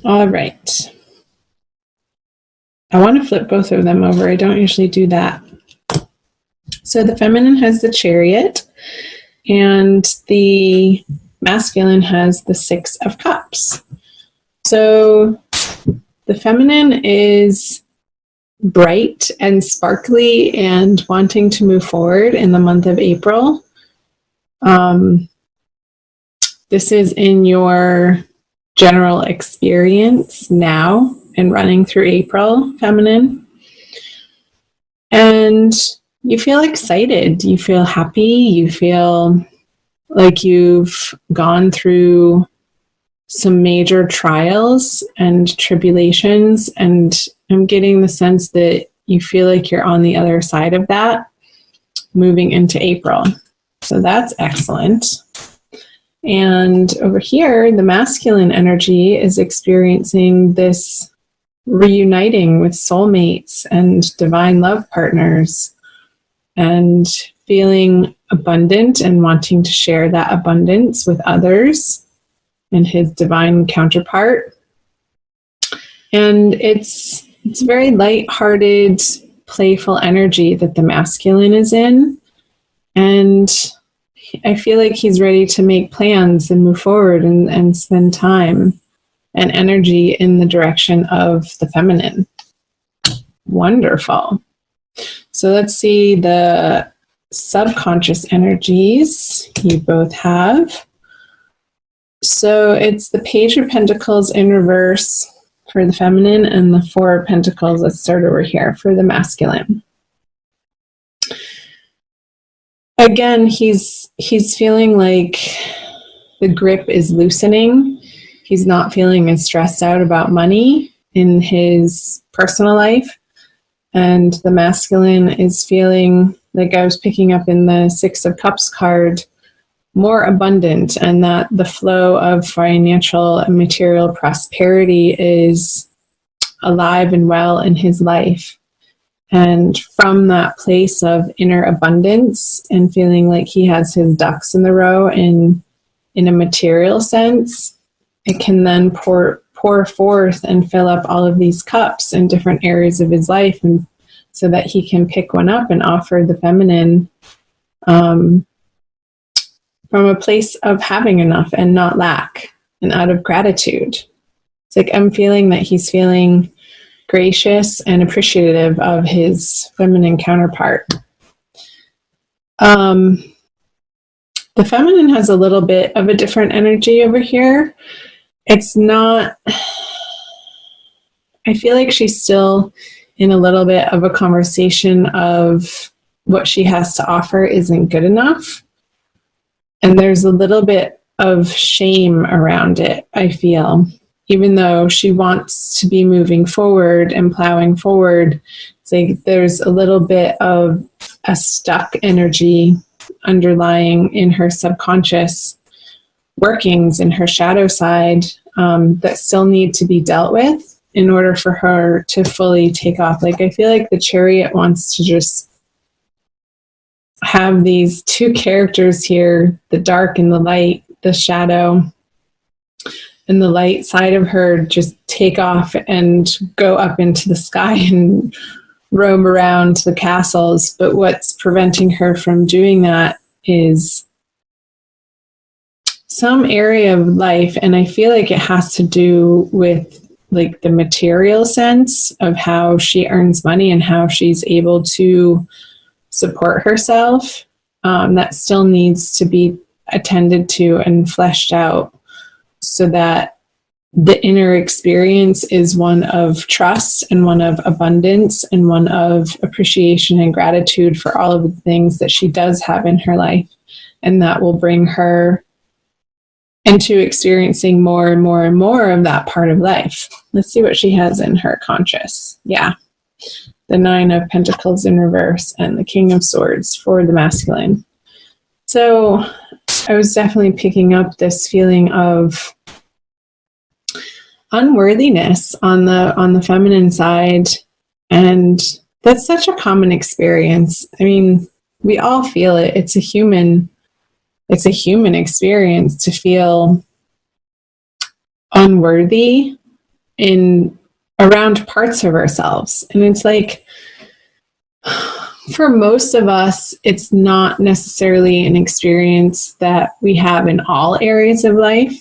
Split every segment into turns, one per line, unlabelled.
All right. I want to flip both of them over. I don't usually do that. So the feminine has the Chariot, and the masculine has the Six of Cups. So the feminine is bright and sparkly and wanting to move forward in the month of April. This is in your general experience now and running through April, feminine. And you feel excited, you feel happy, you feel like you've gone through some major trials and tribulations, and I'm getting the sense that you feel like you're on the other side of that moving into April. So that's excellent. And over here, the masculine energy is experiencing this reuniting with soulmates and divine love partners and feeling abundant and wanting to share that abundance with others and his divine counterpart. And it's very light-hearted, playful energy that the masculine is in. And I feel like he's ready to make plans and move forward and spend time and energy in the direction of the feminine. Wonderful. So let's see the subconscious energies you both have. So it's the Page of Pentacles in reverse for the feminine and the Four of Pentacles, let's start over here, for the masculine. Again, he's feeling like the grip is loosening. He's not feeling as stressed out about money in his personal life. And the masculine is feeling, like I was picking up in the Six of Cups card, more abundant, and that the flow of financial and material prosperity is alive and well in his life. And from that place of inner abundance and feeling like he has his ducks in the row in a material sense, it can then pour forth and fill up all of these cups in different areas of his life, and so that he can pick one up and offer the feminine from a place of having enough and not lack and out of gratitude. It's like I'm feeling that he's feeling gracious and appreciative of his feminine counterpart. The feminine has a little bit of a different energy over here. It's not, I feel like she's still in a little bit of a conversation of what she has to offer isn't good enough. And there's a little bit of shame around it, I feel. Even though she wants to be moving forward and plowing forward, it's like there's a little bit of a stuck energy underlying in her subconscious workings, in her shadow side, that still need to be dealt with in order for her to fully take off. Like I feel like the Chariot wants to just have these two characters here, the dark and the light, the shadow, and the light side of her just take off and go up into the sky and roam around the castles. But what's preventing her from doing that is some area of life, and I feel like it has to do with like the material sense of how she earns money and how she's able to support herself, that still needs to be attended to and fleshed out, so that the inner experience is one of trust and one of abundance and one of appreciation and gratitude for all of the things that she does have in her life. And that will bring her into experiencing more and more and more of that part of life. Let's see what she has in her conscious. Yeah. The Nine of Pentacles in reverse and the King of Swords for the masculine. So I was definitely picking up this feeling of unworthiness on the feminine side, and that's such a common experience. I mean, we all feel it. It's a human experience to feel unworthy in around parts of ourselves. And it's like, for most of us, it's not necessarily an experience that we have in all areas of life.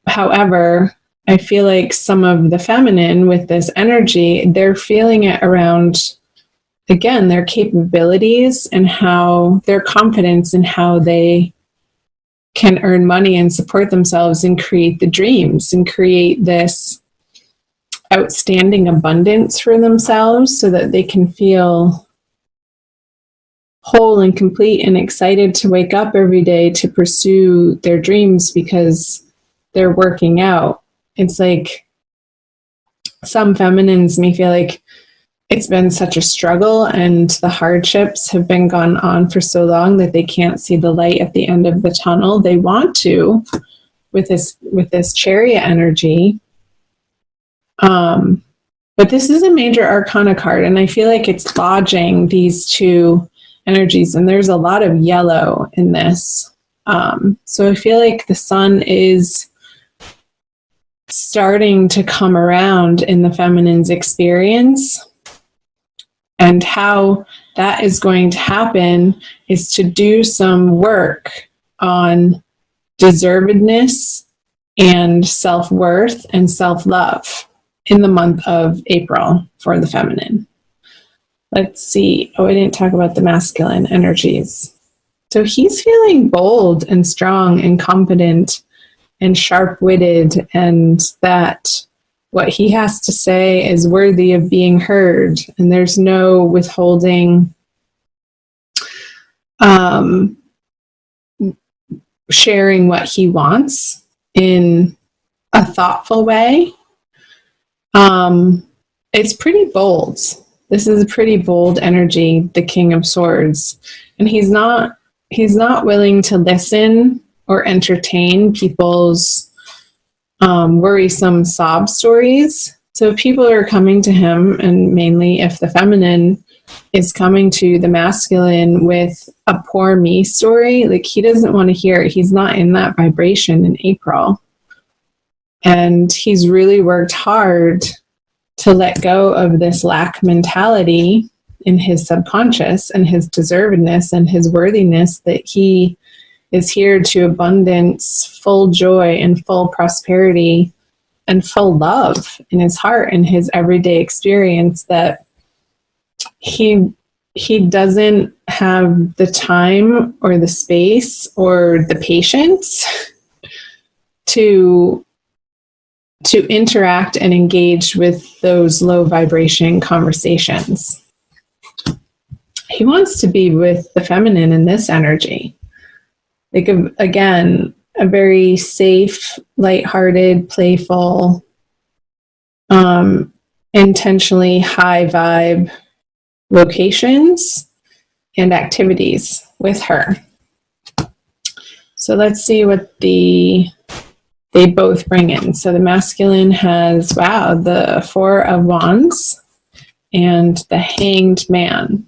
However, I feel like some of the feminine with this energy, they're feeling it around, again, their capabilities and how their confidence in how they can earn money and support themselves and create the dreams and create this outstanding abundance for themselves so that they can feel whole and complete and excited to wake up every day to pursue their dreams because they're working out. It's like some feminines may feel like it's been such a struggle and the hardships have been gone on for so long that they can't see the light at the end of the tunnel. They want to with this chariot energy. But this is a major arcana card, and I feel like it's lodging these two energies, and there's a lot of yellow in this. So I feel like the sun is starting to come around in the feminine's experience, and how that is going to happen is to do some work on deservedness and self-worth and self-love in the month of April for the feminine. Let's see. Oh, I didn't talk about the masculine energies. So he's feeling bold and strong and confident and sharp-witted, and that what he has to say is worthy of being heard, and there's no withholding, sharing what he wants in a thoughtful way. It's pretty bold. This is a pretty bold energy, the King of Swords, and he's not willing to listen or entertain people's worrisome sob stories. So if people are coming to him, and mainly if the feminine is coming to the masculine with a poor me story, like he doesn't want to hear it. He's not in that vibration in April. And he's really worked hard to let go of this lack mentality in his subconscious and his deservedness and his worthiness, that he is here to abundance, full joy and full prosperity and full love in his heart and his everyday experience, that he doesn't have the time or the space or the patience to interact and engage with those low vibration conversations. He wants to be with the feminine in this energy. Like, again, a very safe, lighthearted, playful, intentionally high vibe locations and activities with her. So let's see what they both bring in. So the masculine has, the Four of Wands and the Hanged Man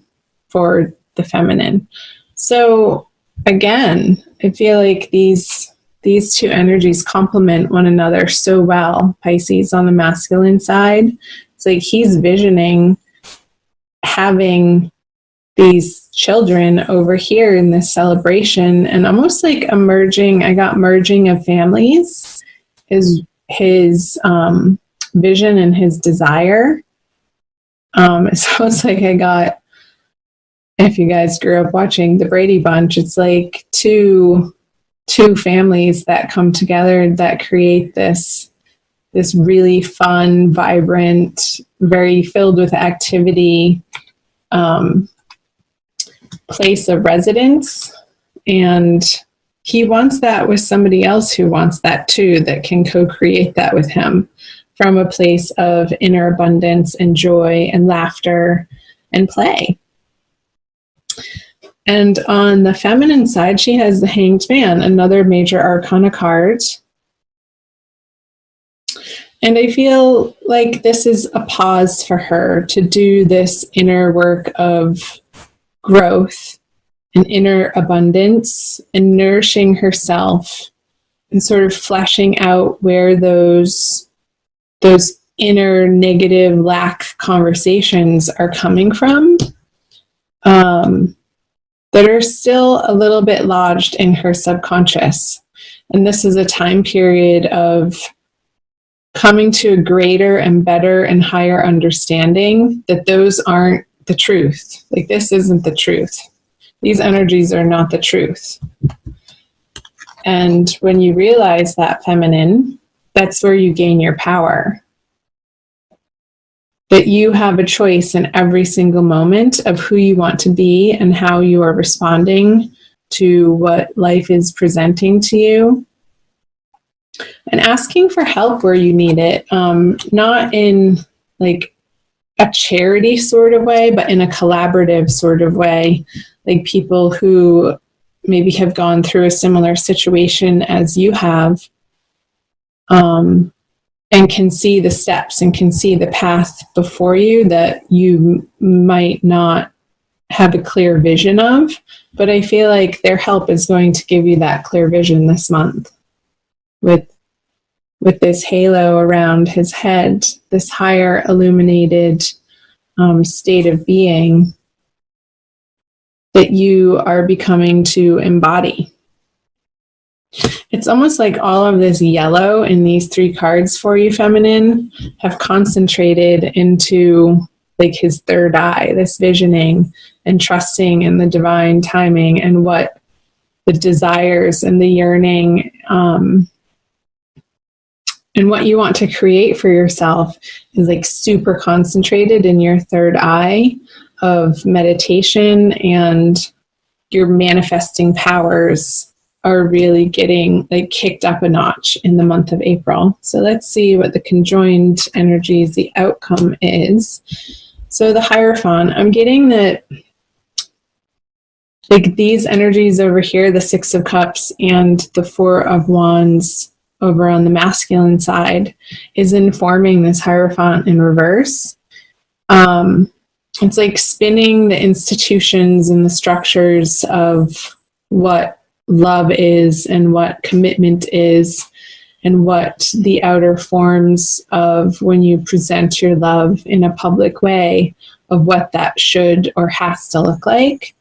for the feminine. So again, I feel like these two energies complement one another so well. Pisces on the masculine side, it's like he's visioning having these children over here in this celebration, and almost like merging of families is his vision and his desire. It's almost like if you guys grew up watching the Brady Bunch, it's like two families that come together that create this really fun, vibrant, very filled with activity place of residence. And he wants that with somebody else who wants that too, that can co-create that with him from a place of inner abundance and joy and laughter and play. And on the feminine side, she has the Hanged Man, another major arcana card. And I feel like this is a pause for her to do this inner work of growth and inner abundance and nourishing herself and sort of fleshing out where those inner negative lack conversations are coming from, that are still a little bit lodged in her subconscious. And this is a time period of coming to a greater and better and higher understanding that those aren't the truth. Like, this isn't the truth. These energies are not the truth. And when you realize that, feminine, that's where you gain your power. That you have a choice in every single moment of who you want to be and how you are responding to what life is presenting to you. And asking for help where you need it, not in like a charity sort of way, but in a collaborative sort of way, like people who maybe have gone through a similar situation as you have, and can see the steps and can see the path before you that you might not have a clear vision of. But I feel like their help is going to give you that clear vision this month with this halo around his head, this higher illuminated state of being that you are becoming to embody. It's almost like all of this yellow in these 3 cards for you, feminine, have concentrated into like his third eye, this visioning and trusting in the divine timing and what the desires and the yearning and what you want to create for yourself is like super concentrated in your third eye of meditation, and your manifesting powers are really getting like kicked up a notch in the month of April. So let's see what the conjoined energies, the outcome is. So the Hierophant, I'm getting that like these energies over here, the 6 of Cups and the 4 of Wands over on the masculine side, is informing this Hierophant in reverse. It's like spinning the institutions and the structures of what love is and what commitment is and what the outer forms of when you present your love in a public way of what that should or has to look like.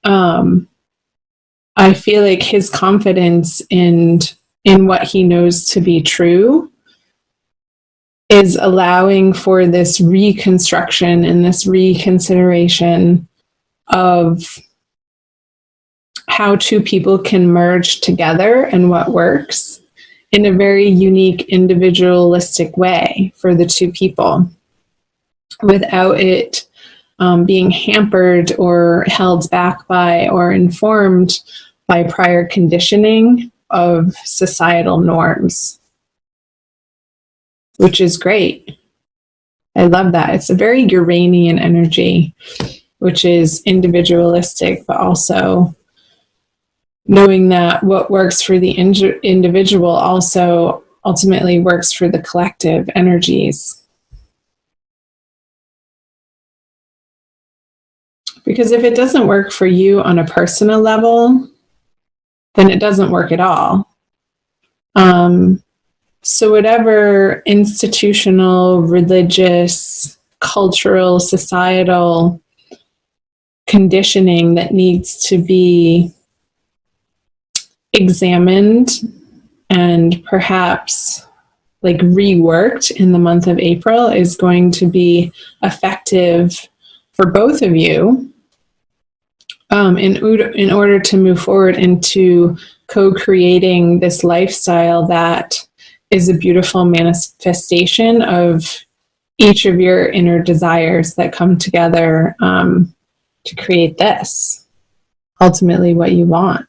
I feel like his confidence in what he knows to be true is allowing for this reconstruction and this reconsideration of how 2 people can merge together and what works in a very unique, individualistic way for the 2 people without it being hampered or held back by or informed by prior conditioning of societal norms, which is great. I love that. It's a very Uranian energy, which is individualistic, but also knowing that what works for the individual also ultimately works for the collective energies. Because if it doesn't work for you on a personal level, then it doesn't work at all. So whatever institutional, religious, cultural, societal conditioning that needs to be examined and perhaps like reworked in the month of April is going to be effective for both of you in order to move forward into co-creating this lifestyle that is a beautiful manifestation of each of your inner desires that come together to create this, ultimately what you want.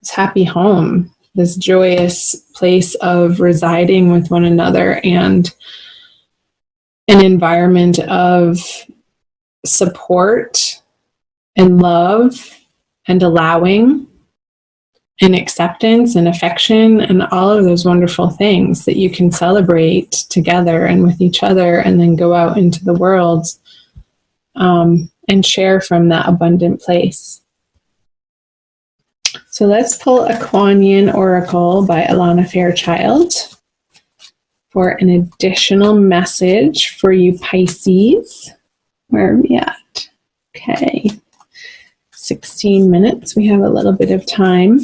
This happy home, this joyous place of residing with one another and an environment of support and love and allowing and acceptance and affection and all of those wonderful things that you can celebrate together and with each other and then go out into the world and share from that abundant place. So So let's pull a Kuan Yin Oracle by Alana Fairchild for an additional message for you Pisces. Where are we at? Okay, 16 minutes. We have a little bit of time.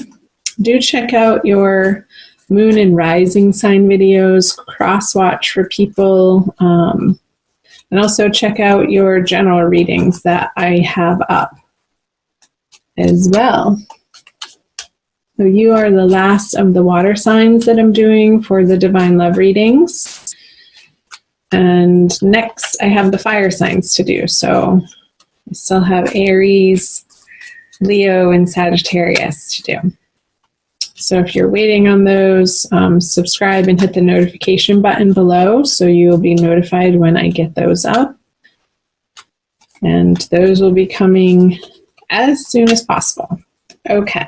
Do check out your moon and rising sign videos, cross watch for people, and also check out your general readings that I have up as well. So you are the last of the water signs that I'm doing for the Divine Love readings. And next I have the fire signs to do. So I still have Aries, Leo, and Sagittarius to do. So if you're waiting on those, subscribe and hit the notification button below so you will be notified when I get those up. And those will be coming as soon as possible. Okay.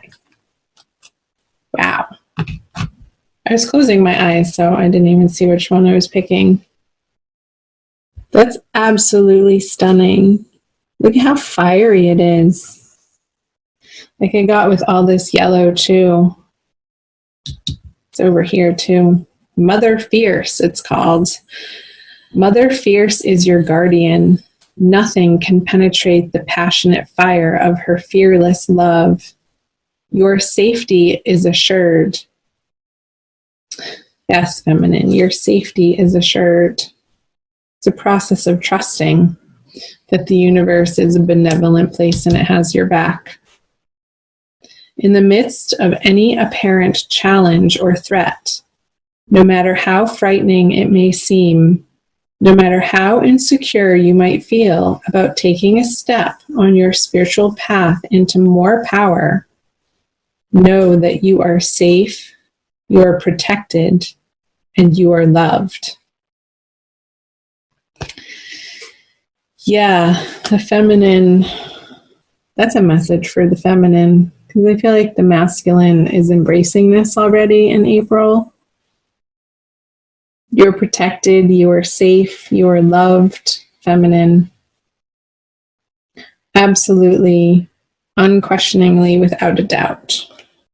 Wow. I was closing my eyes, so I didn't even see which one I was picking. That's absolutely stunning. Look at how fiery it is. Like I got with all this yellow too. It's over here too. Mother Fierce, it's called. Mother Fierce is your guardian. Nothing can penetrate the passionate fire of her fearless love. Your safety is assured. Yes, feminine, your safety is assured. It's a process of trusting that the universe is a benevolent place and it has your back. In the midst of any apparent challenge or threat, no matter how frightening it may seem, no matter how insecure you might feel about taking a step on your spiritual path into more power, know that you are safe, you are protected, and you are loved. Yeah, the feminine, that's a message for the feminine, because I feel like the masculine is embracing this already in April. You're protected, you are safe, you are loved, feminine. Absolutely, unquestioningly, without a doubt.